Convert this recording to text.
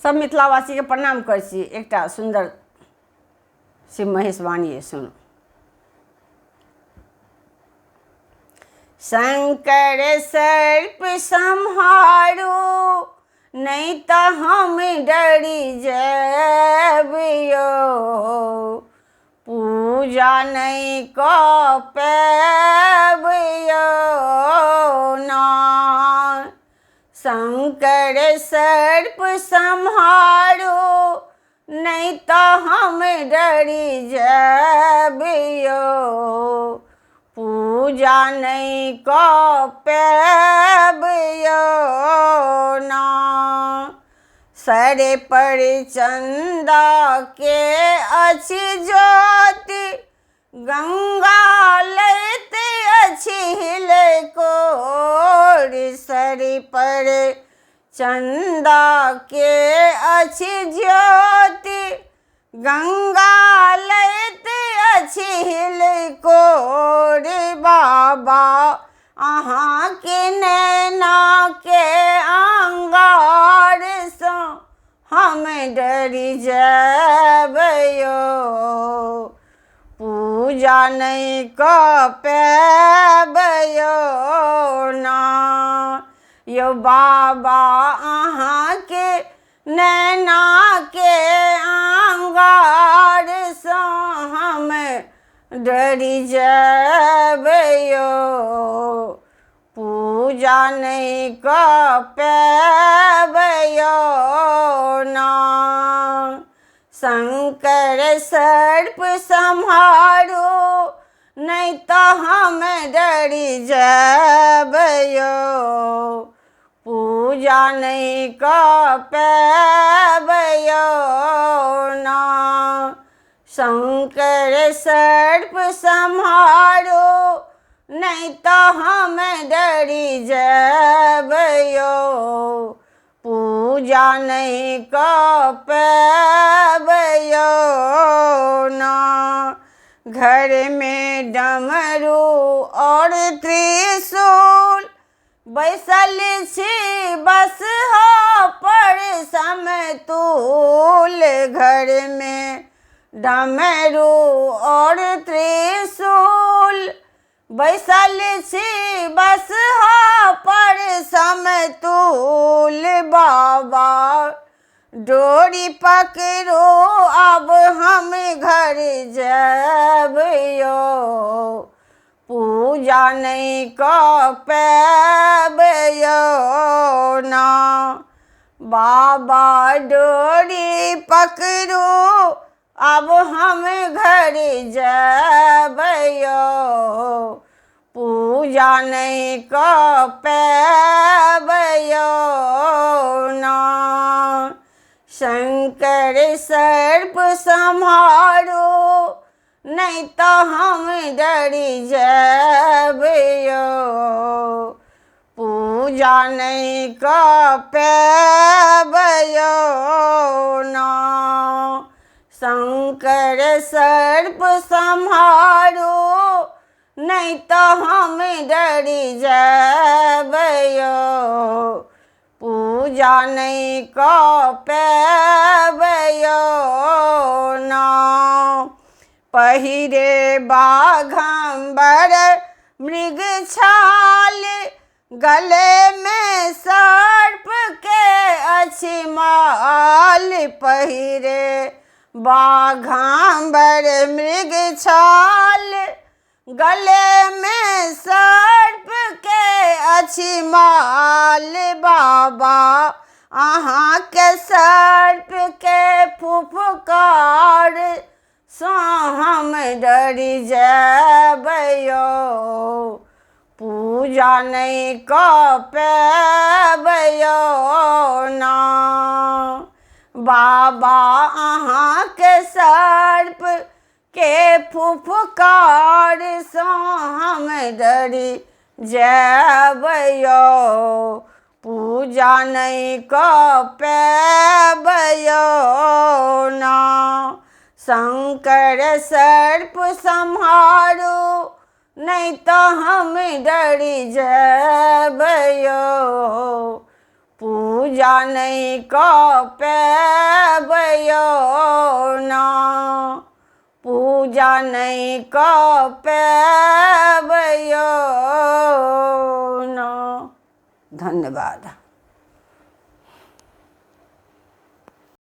सब मिथिलावासी के प्रणाम कर छी। एकटा सुंदर शिव महेश वाणी सुनो। शंकर सर्प संहारो नहीं तो हम डरी जबियो, पूजा नहीं को पैबियो ना। शंकर सर्प संहारो नहीं तो हम डरी जबियो, पूजा नहीं को पैबियो ना। सरे पर चंदा के अच्छी ज्योति, गंगा लेते अच्छी हिले कोर। सरे पर चंदा के अच्छी ज्योति, गंगा लेते अच्छी हिले कोर। बाबा अहाँ के नैना के अंगार सो हम डरी जबियो, पूजा नहीं को पैबियो ना। यो बाबा अहाँ के नैना के अंगार सो हम डरी जबियो, पूजा नहीं को पैबियो ना। शंकर सर्प संहारो नहीं तो हम डरी जबियो, पूजा नहीं को पैबियो ना। शंकर सर्प संहारो नहीं तो हम डरी जबियो, पूजा नहीं को पैबियो ना। घर में डमरू और त्रिशूल बैसल छी बस हो पर समतूल। घर में डमरू और त्रिशूल बैसल छी बस हो पर समतूल। बाबा डोरी पकड़ो अब हम घर जबियो, पूजा नहीं को पैबियो ना। बाबा डोरी पकड़ो अब हम घर जबियो, पूजा नहीं को पैबियो ना। शंकर सर्प संहारो नहीं तो हम डरी जबियो, पूजा नहीं को पैबियो ना। शंकर सर्प संहारो नहीं तो हम डरी जबियो, पूजा नहीं को पैबियो ना। पहिरे बाघंबर मृग छाल, गले में सर्प के अच्छी माल। पहिरे बाघंबर मृग छाल, गले में सर्प के अच्छी माल। बाबा अहाँ के सर्प के फुफकार सो हम डरी जबियो, पूजा नहीं को पैबियो ना। बाबा अहाँ के सर्प के फुफकार सो हम डरी जबियो, पूजा नहीं को पैबियो ना। शंकर सर्प संहारो नहीं तो हम डरी जबियो, पूजा नहीं क पैबयो ना, पूजा नहीं क पैबयो ना। धन्यवाद।